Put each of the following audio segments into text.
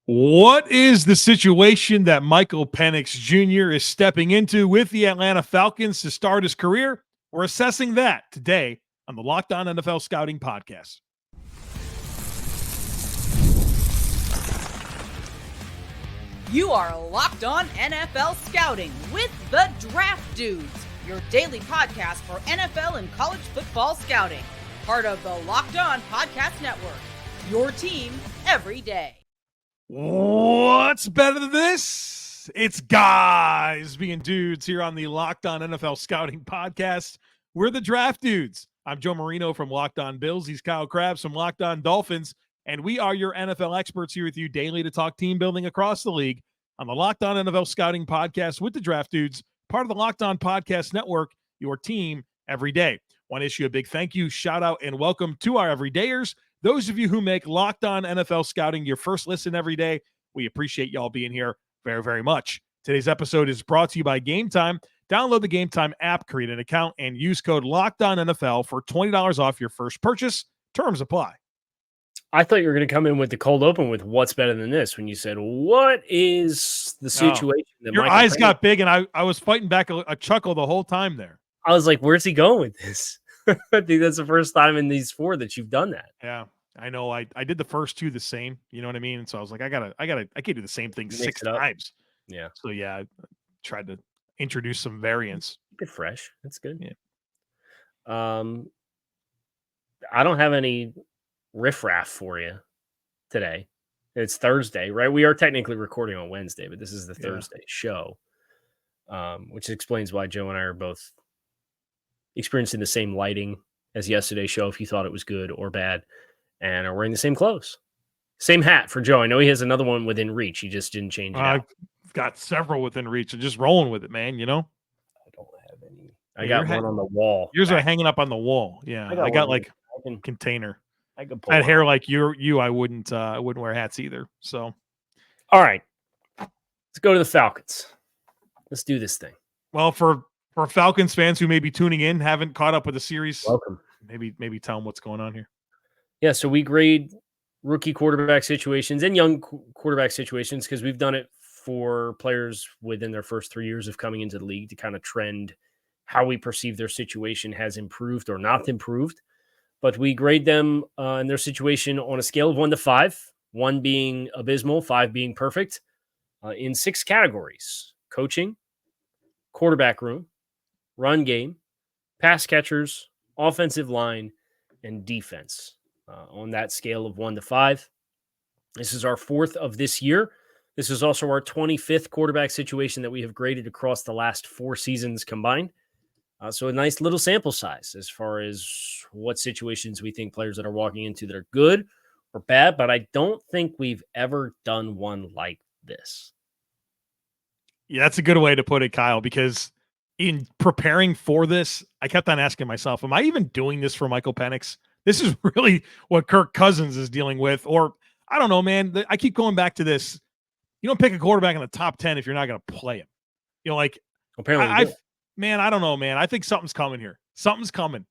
What is the situation that Michael Penix Jr. is stepping into with the Atlanta Falcons to start his career? We're assessing that today on the Locked On NFL Scouting Podcast. You are Locked On NFL Scouting with the Draft Dudes, your daily podcast for NFL and college football scouting. Part of the Locked On Podcast Network, your team every day. What's better than this? It's guys being dudes here on the Locked On NFL Scouting Podcast. We're the Draft Dudes. I'm Joe Marino from Locked On Bills. He's Kyle Crabbs from Locked On Dolphins. And we are your NFL experts here with you daily to talk team building across the league on the Locked On NFL Scouting Podcast with the Draft Dudes, part of the Locked On Podcast Network, your team every day. Want to issue a big thank you, shout out, and welcome to our everydayers. Those of you who make Locked On NFL Scouting your first listen every day, we appreciate y'all being here very, very much. Today's episode is brought to you by GameTime. Download the GameTime app, create an account, and use code LOCKEDONNFL for $20 off your first purchase. Terms apply. I thought you were going to come in with the cold open with what's better than this when you said, what is the situation? That your Michael eyes Penix got big, and I was fighting back a chuckle the whole time there. I was like, where's he going with this? I think that's the first time in these four that you've done that. Yeah, I know. I did the first two the same. You know what I mean? And so I was like, I can't do the same thing six times. Yeah. So yeah, I tried to introduce some variants. Keep it fresh. That's good. Yeah. I don't have any riffraff for you today. It's Thursday, right? We are technically recording on Wednesday, but this is the Thursday show, which explains why Joe and I are both experiencing the same lighting as yesterday's show, if you thought it was good or bad, and are wearing the same clothes. Same hat for Joe. I know he has another one within reach. He just didn't change it out. I've got several within reach and just rolling with it, man, you know? I don't have any. I got one on the wall. Yours are hanging up on the wall. Yeah. I got like a container. I had hair like you. I wouldn't wear hats either. So, all right, let's go to the Falcons. Let's do this thing. Well, for Falcons fans who may be tuning in, haven't caught up with the series, welcome. Maybe tell them what's going on here. Yeah, so we grade rookie quarterback situations and young quarterback situations because we've done it for players within their first 3 years of coming into the league to kind of trend how we perceive their situation has improved or not improved. But we grade them and their situation on a scale of 1 to 5, 1 being abysmal, 5 being perfect, in 6 categories: coaching, quarterback room, run game, pass catchers, offensive line, and defense. On that scale of 1 to 5. This is our 4th of this year. This is also our 25th quarterback situation that we have graded across the last 4 seasons combined. So a nice little sample size as far as what situations we think players that are walking into that are good or bad, but I don't think we've ever done one like this. Yeah, that's a good way to put it, Kyle, because in preparing for this, I kept on asking myself, am I even doing this for Michael Penix? This is really what Kirk Cousins is dealing with. Or, I don't know, man. I keep going back to this. You don't pick a quarterback in the top 10 if you're not going to play him. You know, like, apparently, I don't know, man. I think something's coming here. Something's coming.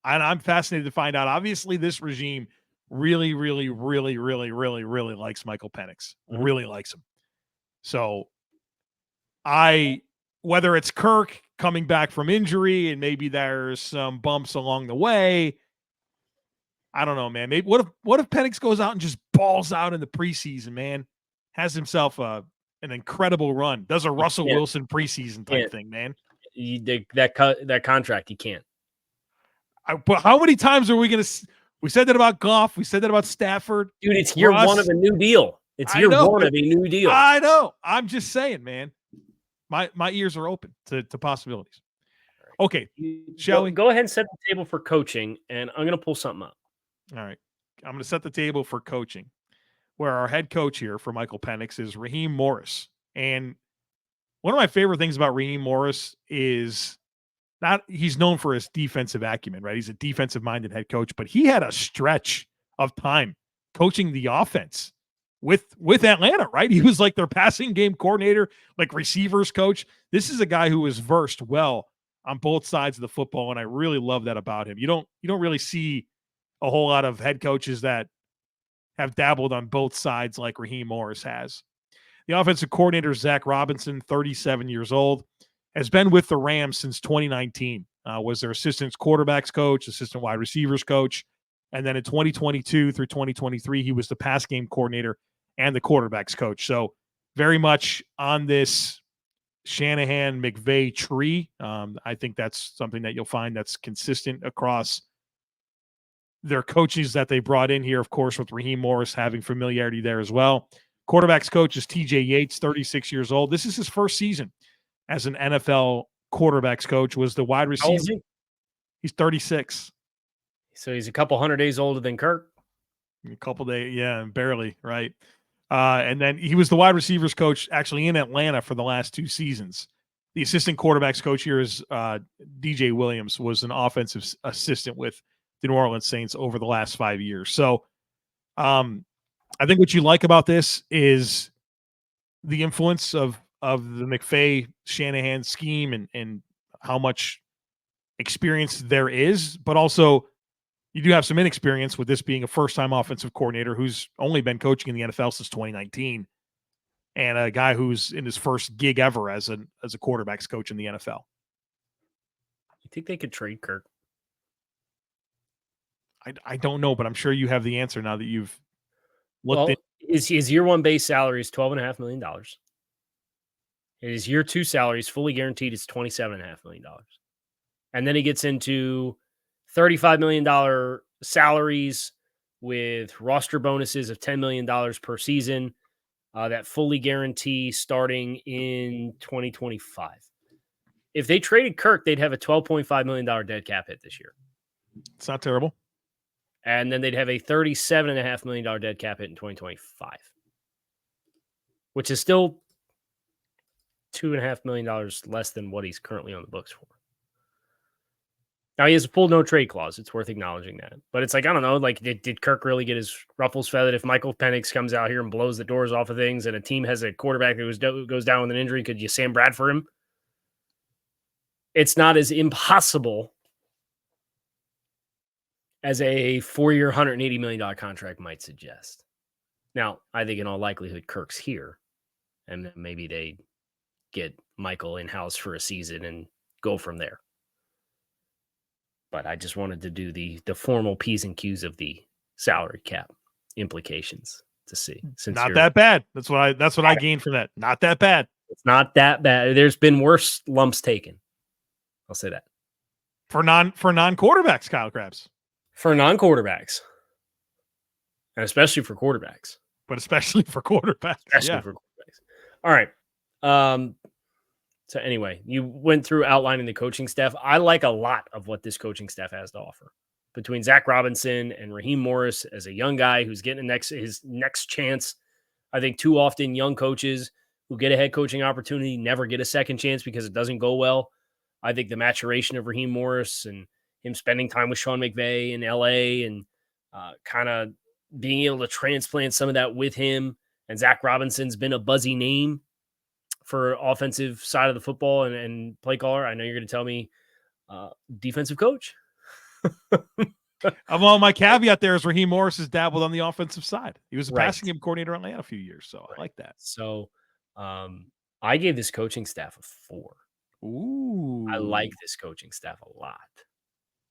And I'm fascinated to find out. Obviously, this regime really, really, really, really, really, really likes Michael Penix. Mm-hmm. Really likes him. So, whether it's Kirk coming back from injury and maybe there's some bumps along the way, I don't know, man. Maybe what if Penix goes out and just balls out in the preseason, man? Has himself an incredible run. Does a Russell Wilson preseason type thing, man. That contract, he can't. But how many times are we going to? We said that about Goff. We said that about Stafford. Dude, it's year 1 of a new deal. It's year 1 of a new deal. I know. I'm just saying, man. My ears are open to possibilities. Okay, shall we go ahead and set the table for coaching? And I'm going to pull something up. All right. I'm going to set the table for coaching, where our head coach here for Michael Penix is Raheem Morris. And one of my favorite things about Raheem Morris is he's known for his defensive acumen, right? He's a defensive-minded head coach, but he had a stretch of time coaching the offense with Atlanta, right? He was like their passing game coordinator, like receivers coach. This is a guy who is versed well on both sides of the football, and I really love that about him. You don't really see a whole lot of head coaches that have dabbled on both sides like Raheem Morris has. The offensive coordinator, Zac Robinson, 37 years old, has been with the Rams since 2019, was their assistant quarterbacks coach, assistant wide receivers coach. And then in 2022 through 2023, he was the pass game coordinator and the quarterbacks coach. So very much on this Shanahan McVay tree. I think that's something that you'll find that's consistent across their coaches that they brought in here, of course, with Raheem Morris having familiarity there as well. Quarterbacks coach is TJ Yates, 36 years old. This is his first season as an NFL quarterbacks coach, was the wide receiver. How old is he? He's 36. So he's a couple hundred days older than Kirk. A couple days, yeah, barely, right? And then he was the wide receivers coach actually in Atlanta for the last 2 seasons. The assistant quarterbacks coach here is DJ Williams, was an offensive assistant with the New Orleans Saints over the last 5 years. So I think what you like about this is the influence of the McVay Shanahan scheme and how much experience there is, but also you do have some inexperience with this being a first-time offensive coordinator who's only been coaching in the NFL since 2019, and a guy who's in his first gig ever as a quarterbacks coach in the NFL. You think they could trade Kirk? I don't know, but I'm sure you have the answer now that you've looked his year one base salary is $12.5 million. His year two salary is fully guaranteed. It's $27.5 million. And then he gets into $35 million salaries with roster bonuses of $10 million per season that fully guarantee starting in 2025. If they traded Kirk, they'd have a $12.5 million dead cap hit this year. It's not terrible. And then they'd have a $37.5 million dead cap hit in 2025, which is still $2.5 million less than what he's currently on the books for. Now, he has a full no trade clause. It's worth acknowledging that. But it's like, I don't know, like, did Kirk really get his ruffles feathered? If Michael Penix comes out here and blows the doors off of things and a team has a quarterback that goes down with an injury, could you Sam Bradford him? It's not as impossible as a 4-year, $180 million contract might suggest. Now, I think in all likelihood, Kirk's here, and then maybe they get Michael in-house for a season and go from there. But I just wanted to do the formal P's and Q's of the salary cap implications to see. Since not that bad. That's what I gained from that. Not that bad. It's not that bad. There's been worse lumps taken. I'll say that. For non-quarterbacks, Kyle Crabbs. For non-quarterbacks. And especially for quarterbacks. But especially for quarterbacks. Especially for quarterbacks. All right. So anyway, you went through outlining the coaching staff. I like a lot of what this coaching staff has to offer. Between Zac Robinson and Raheem Morris as a young guy who's getting his next chance. I think too often young coaches who get a head coaching opportunity never get a second chance because it doesn't go well. I think the maturation of Raheem Morris and him spending time with Sean McVay in LA and kind of being able to transplant some of that with him. And Zac Robinson's been a buzzy name for offensive side of the football and play caller. I know you're going to tell me defensive coach. Well, my caveat there is Raheem Morris has dabbled on the offensive side. He was a passing game coordinator in Atlanta a few years, so I like that. So I gave this coaching staff a 4. Ooh. I like this coaching staff a lot.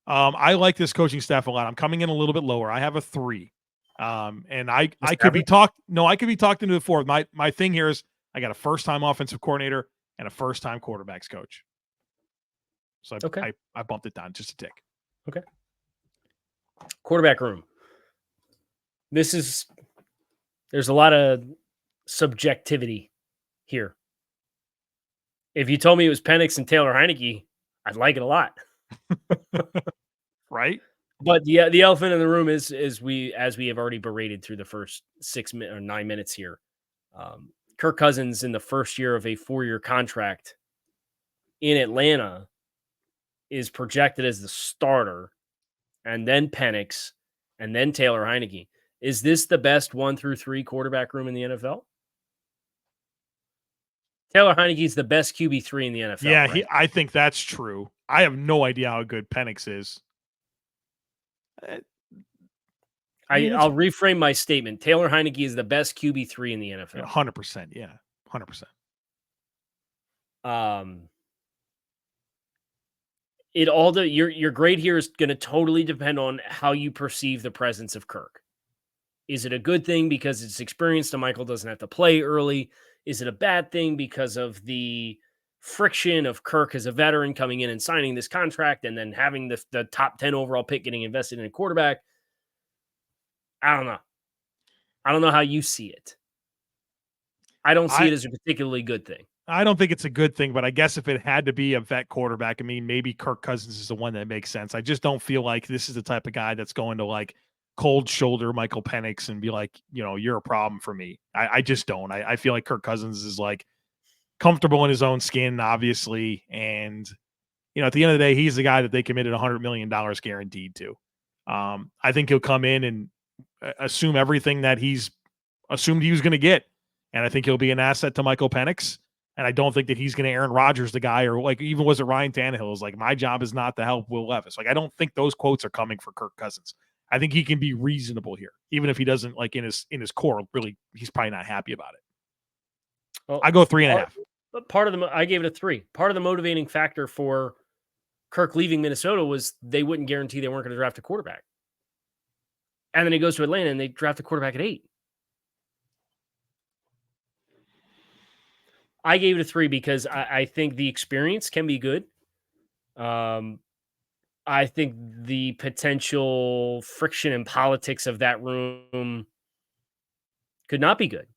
I like this coaching staff a lot. I'm coming in a little bit lower. I have a 3. And I could be talked into the 4. My thing here is I got a first-time offensive coordinator and a first-time quarterbacks coach. So I bumped it down just a tick. Okay. Quarterback room. There's a lot of subjectivity here. If you told me it was Penix and Taylor Heineke, I'd like it a lot. Right? But the elephant in the room is we have already berated through the first 9 minutes here. Kirk Cousins in the first year of a 4-year contract in Atlanta is projected as the starter, and then Penix, and then Taylor Heineke. Is this the best 1 through 3 quarterback room in the NFL? Taylor Heineke is the best QB3 in the NFL. Yeah, right? I think that's true. I have no idea how good Penix is. I'll reframe my statement. Taylor Heineke is the best QB3 in the NFL. 100%. Yeah. 100%. Your grade here is going to totally depend on how you perceive the presence of Kirk. Is it a good thing because it's experienced and Michael doesn't have to play early? Is it a bad thing because of the friction of Kirk as a veteran coming in and signing this contract and then having the top 10 overall pick getting invested in a quarterback? I don't know. I don't know how you see it. I don't see it as a particularly good thing. I don't think it's a good thing, but I guess if it had to be a vet quarterback, I mean, maybe Kirk Cousins is the one that makes sense. I just don't feel like this is the type of guy that's going to like cold shoulder Michael Penix and be like, you're a problem for me. I just don't. I feel like Kirk Cousins is like comfortable in his own skin, obviously. And, at the end of the day, he's the guy that they committed $100 million guaranteed to. I think he'll come in and assume everything that he's assumed he was going to get. And I think he'll be an asset to Michael Penix. And I don't think that he's going to Aaron Rodgers the guy, or like even was it Ryan Tannehill is like, my job is not to help Will Levis. Like, I don't think those quotes are coming for Kirk Cousins. I think he can be reasonable here, even if he doesn't like in his core, really, he's probably not happy about it. Well, I go 3.5. But I gave it a 3. Part of the motivating factor for Kirk leaving Minnesota was they wouldn't guarantee they weren't going to draft a quarterback. And then he goes to Atlanta and they draft a quarterback at 8. I gave it a 3 because I think the experience can be good. I think the potential friction and politics of that room could not be good.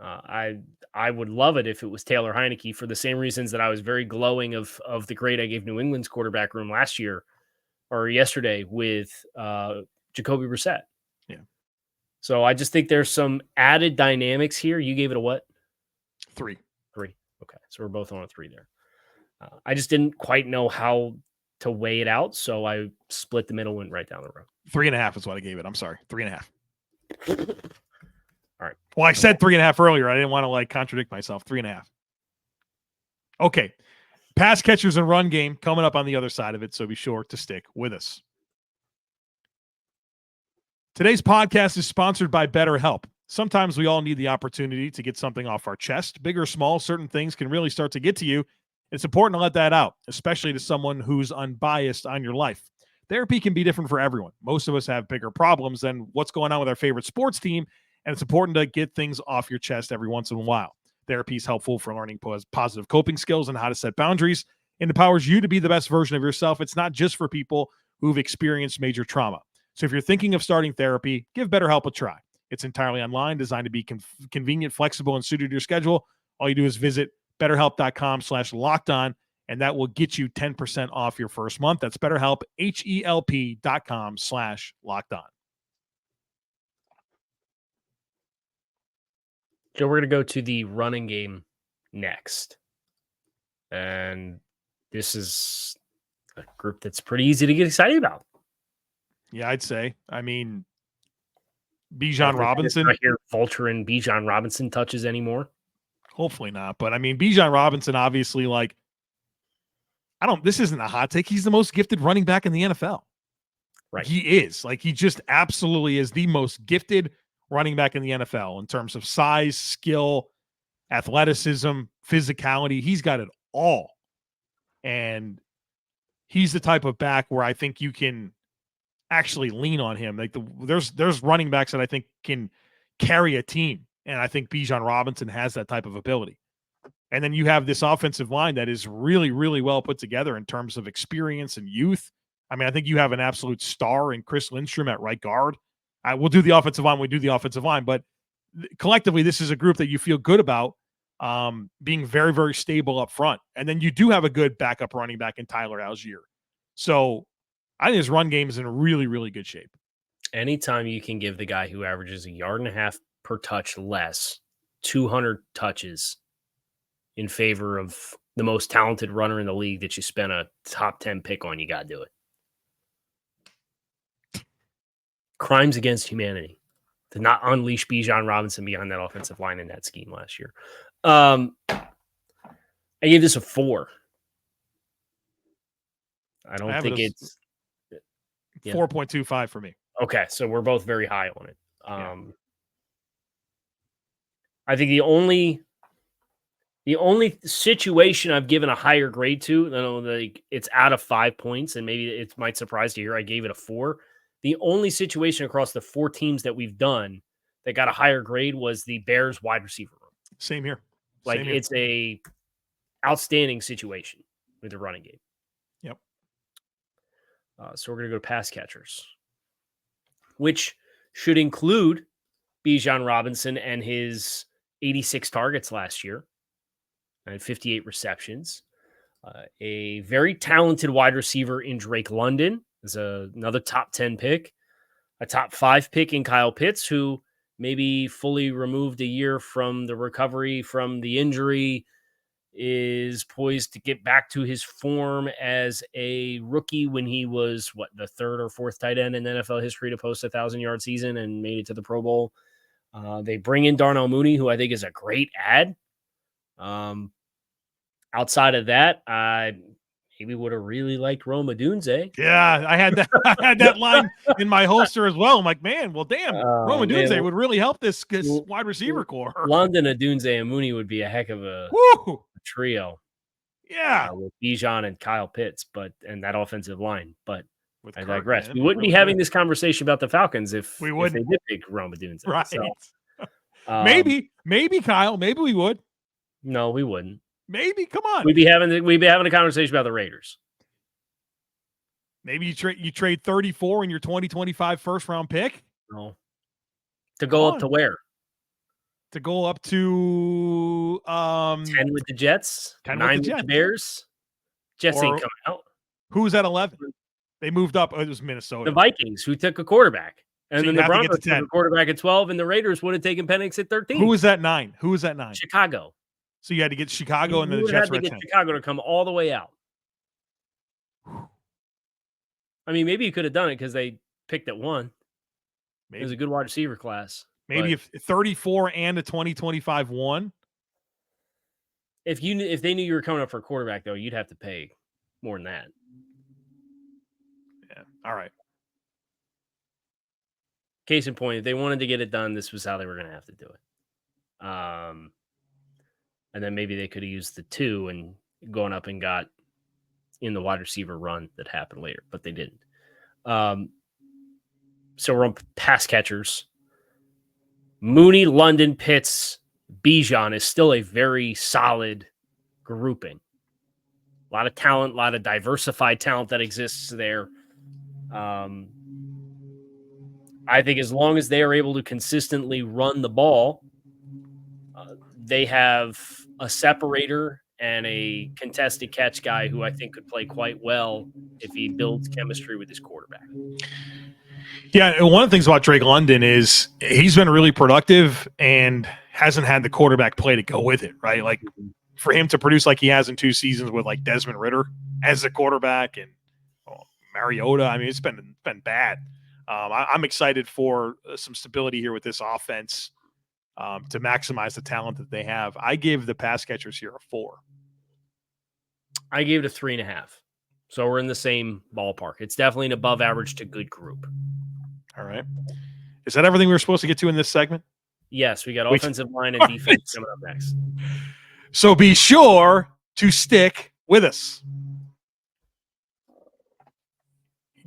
I would love it if it was Taylor Heineke for the same reasons that I was very glowing of the grade I gave New England's quarterback room last year or yesterday with Jacoby Brissett. Yeah. So I just think there's some added dynamics here. You gave it a what? 3. Okay. So we're both on a 3 there. I just didn't quite know how to weigh it out. So I split the middle, went right down the road. 3.5 is what I gave it. I'm sorry. 3.5. All right. Well, I said 3.5 earlier. I didn't want to like contradict myself. 3.5. Okay. Pass catchers and run game coming up on the other side of it. So be sure to stick with us. Today's podcast is sponsored by BetterHelp. Sometimes we all need the opportunity to get something off our chest. Big or small, certain things can really start to get to you. It's important to let that out, especially to someone who's unbiased on your life. Therapy can be different for everyone. Most of us have bigger problems than what's going on with our favorite sports team, and it's important to get things off your chest every once in a while. Therapy is helpful for learning positive coping skills and how to set boundaries, and empowers you to be the best version of yourself. It's not just for people who've experienced major trauma. So if you're thinking of starting therapy, give BetterHelp a try. It's entirely online, designed to be convenient, flexible, and suited to your schedule. All you do is visit BetterHelp.com/lockedon, and that will get you 10% off your first month. That's BetterHelp, HELP.com/lockedon. Joe, we're going to go to the running game next. And this is a group that's pretty easy to get excited about. Yeah, I'd say. I mean, Bijan Robinson. I hear Vulture and Bijan Robinson touches anymore. Hopefully not. But I mean, Bijan Robinson, obviously, like, this isn't a hot take. He's the most gifted running back in the NFL. Right. He is. Like, he just absolutely is the most gifted running back in the NFL in terms of size, skill, athleticism, physicality. He's got it all. And he's the type of back where I think you can actually lean on him. Like there's running backs that I think can carry a team. And I think Bijan Robinson has that type of ability. And then you have this offensive line that is really, really well put together in terms of experience and youth. I mean, I think you have an absolute star in Chris Lindstrom at right guard. We'll do the offensive line. We do the offensive line. But collectively, this is a group that you feel good about being very, very stable up front. And then you do have a good backup running back in Tyle Allgeier. So I think his run game is in really, really good shape. Anytime you can give the guy who averages 1.5 yards per touch less 200 touches in favor of the most talented runner in the league that you spent a top 10 pick on, you got to do it. Crimes against humanity to not unleash Bijan Robinson beyond that offensive line in that scheme last year. I gave this a 4. I don't think it's 4.25 for me. Okay, so we're both very high on it. Yeah. I think the only situation I've given a higher grade to, like it's out of 5 points, and maybe it might surprise you here, I gave it a 4. The only situation across the 4 teams that we've done that got a higher grade was the Bears wide receiver room. Same here. Like it's a outstanding situation with the running game. Yep. So we're going to go to pass catchers, which should include Bijan Robinson and his 86 targets last year and 58 receptions. A very talented wide receiver in Drake London is another top 10 pick. A top 5 pick in Kyle Pitts, who maybe fully removed a year from the recovery from the injury, is poised to get back to his form as a rookie when he was, the 3rd or 4th tight end in NFL history to post a 1,000-yard season and made it to the Pro Bowl. They bring in Darnell Mooney, who I think is a great ad. Outside of that, I maybe would have really liked Rome Odunze. Yeah, I had that line in my holster as well. I'm like, man, well, damn, Rome Odunze would really help this wide receiver core. London, Odunze, and Mooney would be a heck of a trio. Yeah, with Bijan and Kyle Pitts, and that offensive line. But I digress. Kirk, we wouldn't be having this conversation about the Falcons if they did pick Rome Odunze. Right. So, maybe Kyle. Maybe we would. No, we wouldn't. Maybe. Come on. We'd be having a conversation about the Raiders. Maybe you trade 34 in your 2025 first round pick. No. To go up to where? To go up to 10 with the Jets, 9 with the Bears. Jets ain't coming out. Who's at 11? They moved up. It was Minnesota. The Vikings, who took a quarterback. And then the Broncos took a 10. Quarterback at 12, and the Raiders would have taken Penix at 13. Who was at 9? Chicago. So you had to get Chicago, and then the Jets were at 10. Chicago to come all the way out. I mean, maybe you could have done it because they picked at 1. Maybe. It was a good wide receiver class. Maybe if 34 and a 2025 1. If they knew you were coming up for a quarterback, though, you'd have to pay more than that. Yeah. All right. Case in point, if they wanted to get it done, this was how they were going to have to do it. And then maybe they could have used the 2 and gone up and got in the wide receiver run that happened later, but they didn't. So we're on pass catchers. Mooney, London, Pitts, Bijan is still a very solid grouping. A lot of talent, a lot of diversified talent that exists there. I think as long as they are able to consistently run the ball, they have a separator and a contested catch guy who I think could play quite well if he builds chemistry with his quarterback. Yeah, one of the things about Drake London is he's been really productive and hasn't had the quarterback play to go with it, right? Like for him to produce like he has in 2 seasons with like Desmond Ridder as a quarterback and Mariota, I mean, it's been bad. I'm excited for some stability here with this offense to maximize the talent that they have. I gave the pass catchers here a 4. I gave it a 3.5. So we're in the same ballpark. It's definitely an above average to good group. All right. Is that everything we were supposed to get to in this segment? Yes, we got offensive line and defense coming up next. So be sure to stick with us.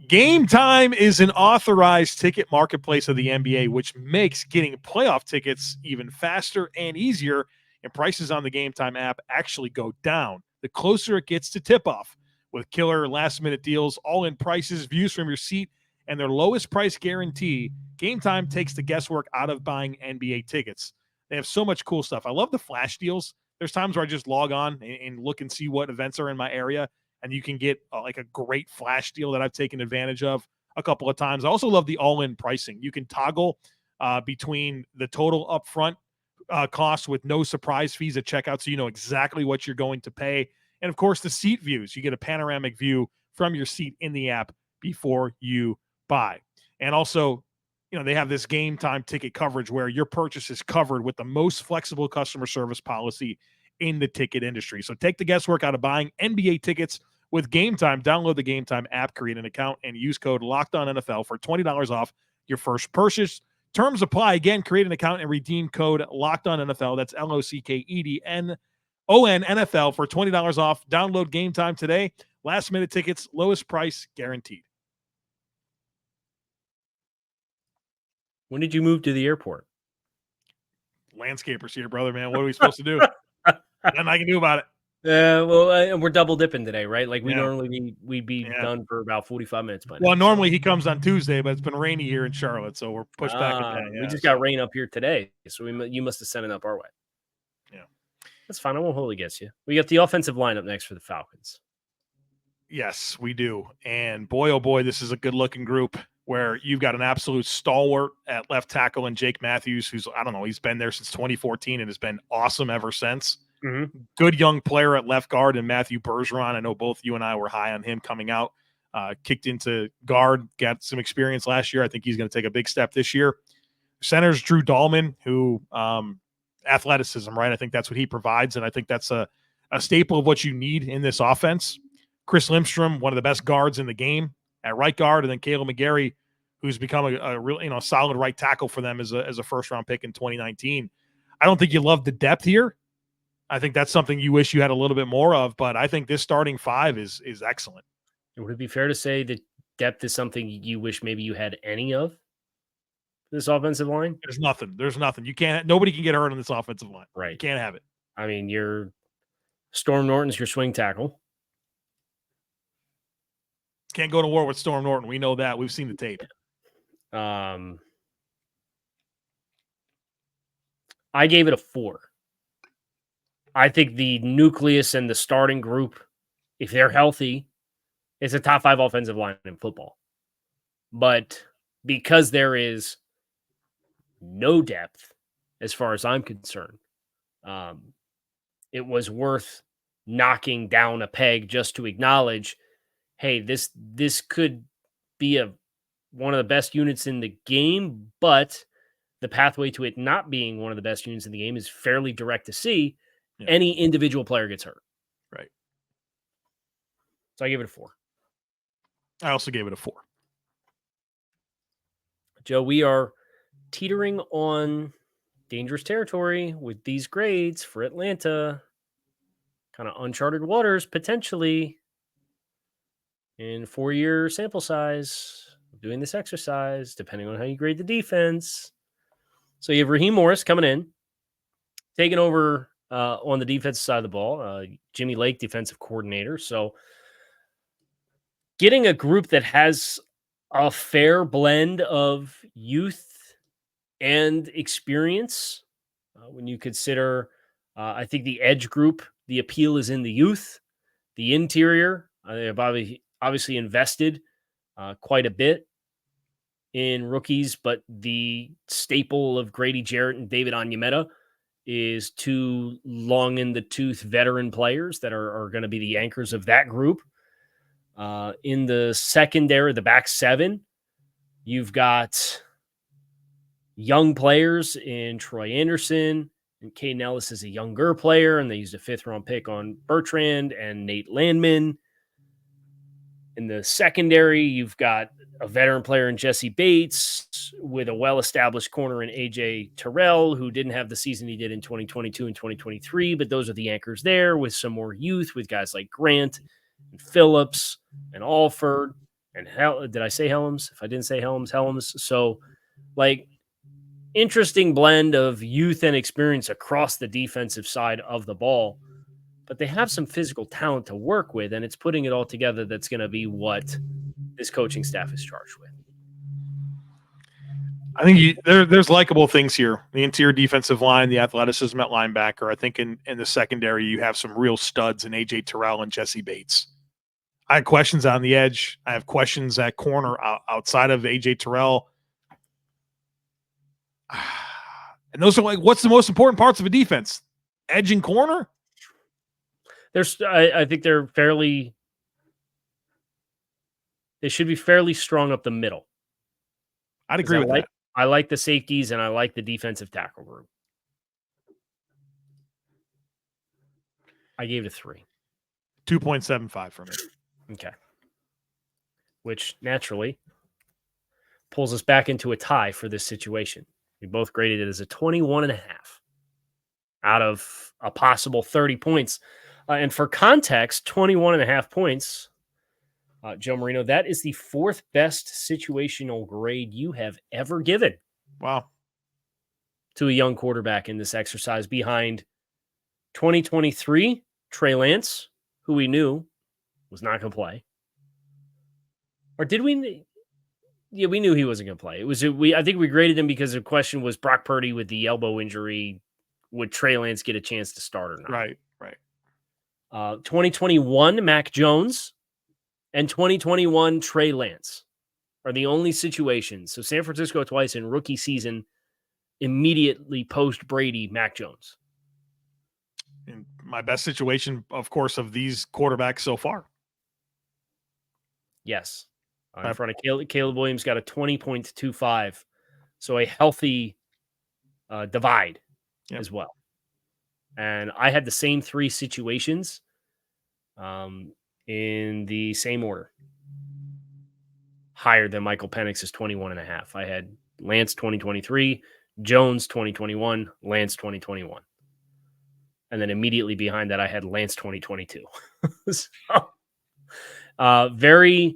GameTime is an authorized ticket marketplace of the NBA, which makes getting playoff tickets even faster and easier, and prices on the GameTime app actually go down the closer it gets to tip-off. With killer last-minute deals, all-in prices, views from your seat, and their lowest price guarantee, GameTime takes the guesswork out of buying NBA tickets. They have so much cool stuff. I love the flash deals. There's times where I just log on and look and see what events are in my area, and you can get like a great flash deal that I've taken advantage of a couple of times. I also love the all-in pricing. You can toggle between the total upfront cost with no surprise fees at checkout, so you know exactly what you're going to pay. And, of course, the seat views. You get a panoramic view from your seat in the app before you buy. And also, you know, they have this game time ticket coverage where your purchase is covered with the most flexible customer service policy in the ticket industry. So take the guesswork out of buying NBA tickets with Game Time. Download the Game Time app, create an account, and use code LOCKEDONNFL for $20 off your first purchase. Terms apply. Again, create an account and redeem code LOCKEDONNFL. That's LOCKEDNON NFL for $20 off. Download Game Time today. Last minute tickets, lowest price guaranteed. When did you move to the airport? Landscapers here, brother, man. What are we supposed to do? Nothing I can do about it. We're double dipping today, right? Like we'd be done for about 45 minutes by now. Well, normally he comes on Tuesday, but it's been rainy here in Charlotte, so we're pushed back a day. We just got rain up here today, so you must have sent it up our way. Yeah, that's fine. I won't hold it against you. We got the offensive lineup next for the Falcons. Yes, we do. And boy, oh boy, this is a good-looking group where you've got an absolute stalwart at left tackle and Jake Matthews, who's, I don't know, he's been there since 2014 and has been awesome ever since. Mm-hmm. Good young player at left guard and Matthew Bergeron. I know both you and I were high on him coming out. Kicked into guard, got some experience last year. I think he's going to take a big step this year. Center's Drew Dahlman, who athleticism, right? I think that's what he provides, and I think that's a staple of what you need in this offense. Chris Lindstrom, one of the best guards in the game at right guard, and then Caleb McGarry, who's become a real solid right tackle for them as a first-round pick in 2019. I don't think you love the depth here. I think that's something you wish you had a little bit more of, but I think this starting five is excellent. Would it be fair to say that depth is something you wish maybe you had any of this offensive line? There's nothing. Nobody can get hurt on this offensive line. Right. You can't have it. I mean, your Storm Norton's your swing tackle. Can't go to war with Storm Norton. We know that. We've seen the tape. I gave it a 4. I think the nucleus and the starting group, if they're healthy, it's a top 5 offensive line in football. But because there is no depth, as far as I'm concerned, it was worth knocking down a peg just to acknowledge, hey, this could be one of the best units in the game, but the pathway to it not being one of the best units in the game is fairly direct to see. Yeah. Any individual player gets hurt. Right. So I gave it a 4. I also gave it a 4. Joe, we are teetering on dangerous territory with these grades for Atlanta. Kind of uncharted waters, potentially, in 4-year sample size, doing this exercise, depending on how you grade the defense. So you have Raheem Morris coming in, taking over on the defensive side of the ball, Jimmy Lake, defensive coordinator. So getting a group that has a fair blend of youth and experience, when you consider, I think the edge group, the appeal is in the youth. The interior, they have obviously invested quite a bit in rookies, but the staple of Grady Jarrett and David Onyemata is 2 long-in-the-tooth veteran players that are going to be the anchors of that group. In the secondary, the back 7, you've got young players in Troy Anderson, and Caden Ellis is a younger player, and they used a 5th-round pick on Bertrand and Nate Landman. In the secondary, you've got a veteran player in Jesse Bates with a well-established corner in AJ Terrell, who didn't have the season he did in 2022 and 2023, but those are the anchors there with some more youth with guys like Grant and Phillips and Alford and did I say Helms? If I didn't say Helms. So, interesting blend of youth and experience across the defensive side of the ball. But they have some physical talent to work with, and it's putting it all together that's going to be what this coaching staff is charged with. I think there's likable things here. The interior defensive line, the athleticism at linebacker. I think in the secondary, you have some real studs in A.J. Terrell and Jesse Bates. I have questions on the edge. I have questions at corner outside of A.J. Terrell. And those are what's the most important parts of a defense? Edge and corner? I think they should be fairly strong up the middle. I'd agree with that. I like the safeties and I like the defensive tackle group. I gave it a 3. 2.75 for me. Okay. Which naturally pulls us back into a tie for this situation. We both graded it as a 21.5 out of a possible 30 points. And for context, 21.5 points, Joe Marino, that is the fourth best situational grade you have ever given. Wow. To a young quarterback in this exercise, behind 2023 Trey Lance, who we knew was not going to play. Or did we? Yeah, we knew he wasn't going to play. I think we graded him because the question was Brock Purdy with the elbow injury. Would Trey Lance get a chance to start or not? Right. 2021 Mac Jones and 2021 Trey Lance are the only situations. So San Francisco twice in rookie season, immediately post Brady, Mac Jones. In my best situation, of course, of these quarterbacks so far. Yes. In front of Caleb Williams got a 20.25. So a healthy divide as well. And I had the same three situations in the same order. Higher than Michael Penix's 21.5. I had Lance 2023, Jones 2021, Lance 2021. And then immediately behind that, I had Lance 2022. So, very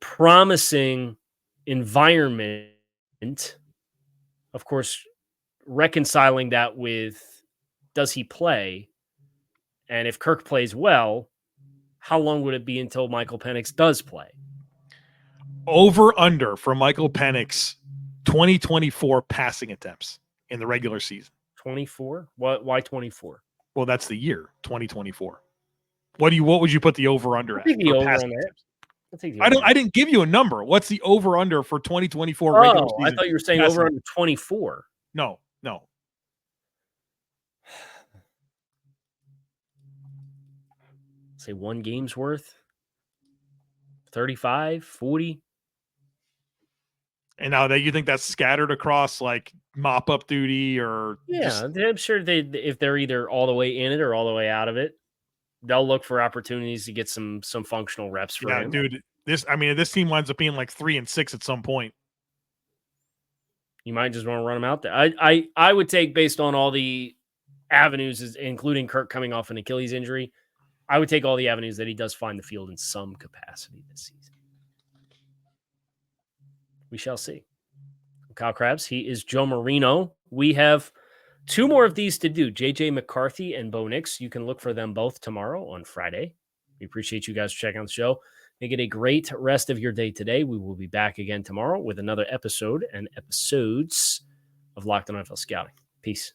promising environment. Of course, reconciling that with, does he play? And if Kirk plays well, how long would it be until Michael Penix does play? Over under for Michael Penix, 2024 passing attempts in the regular season. 24? Why 24? Well, that's the year, 2024. What would you put the over under at? The over on that. I didn't give you a number. What's the over under for 2024 regular season? I thought you were saying over under 24. No. Say one game's worth. 35, 40. And now that you think that's scattered across like mop up duty or I'm sure if they're either all the way in it or all the way out of it, they'll look for opportunities to get some functional reps for him. Dude, this team winds up being like 3-6 at some point. You might just want to run him out there. I would take, based on all the avenues, including Kirk coming off an Achilles injury, I would take all the avenues that he does find the field in some capacity this season. We shall see. Kyle Crabbs, he is Joe Marino. We have two more of these to do. JJ McCarthy and Bo Nix. You can look for them both tomorrow on Friday. We appreciate you guys checking out the show. Make it a great rest of your day today. We will be back again tomorrow with another episode and episodes of Locked On NFL Scouting. Peace.